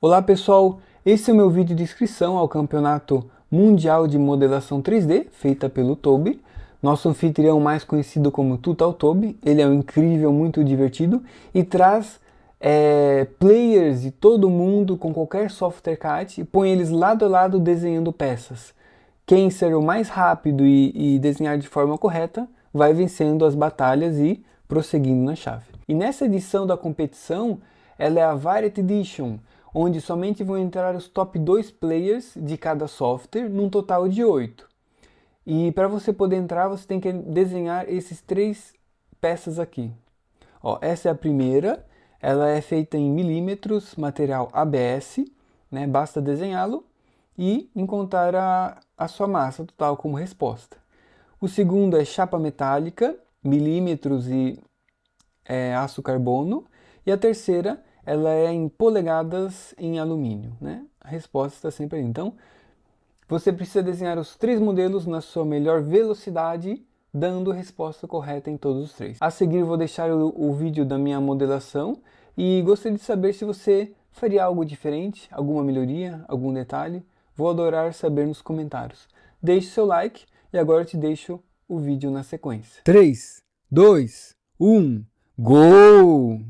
Olá pessoal, esse é o meu vídeo de inscrição ao Campeonato Mundial de Modelação 3D, feita pelo Toby, nosso anfitrião mais conhecido como Too Tall Toby. Ele é um incrível, muito divertido e traz players de todo mundo com qualquer software CAD e põe eles lado a lado desenhando peças. Quem ser o mais rápido e desenhar de forma correta vai vencendo as batalhas e prosseguindo na chave. E nessa edição da competição, ela é a Variety Edition, onde somente vão entrar os top 2 players de cada software, num total de 8. E para você poder entrar, você tem que desenhar esses 3 peças aqui. Ó, essa é a primeira, ela é feita em milímetros, material ABS, né? Basta desenhá-lo e encontrar a sua massa total como resposta. O segundo é chapa metálica, milímetros e aço carbono. E a terceira, ela é em polegadas em alumínio, né? A resposta está sempre aí. Então, você precisa desenhar os 3 modelos na sua melhor velocidade, dando a resposta correta em todos os 3. A seguir, vou deixar o vídeo da minha modelação e gostaria de saber se você faria algo diferente, alguma melhoria, algum detalhe. Vou adorar saber nos comentários. Deixe seu like e agora eu te deixo o vídeo na sequência. 3, 2, 1, GO!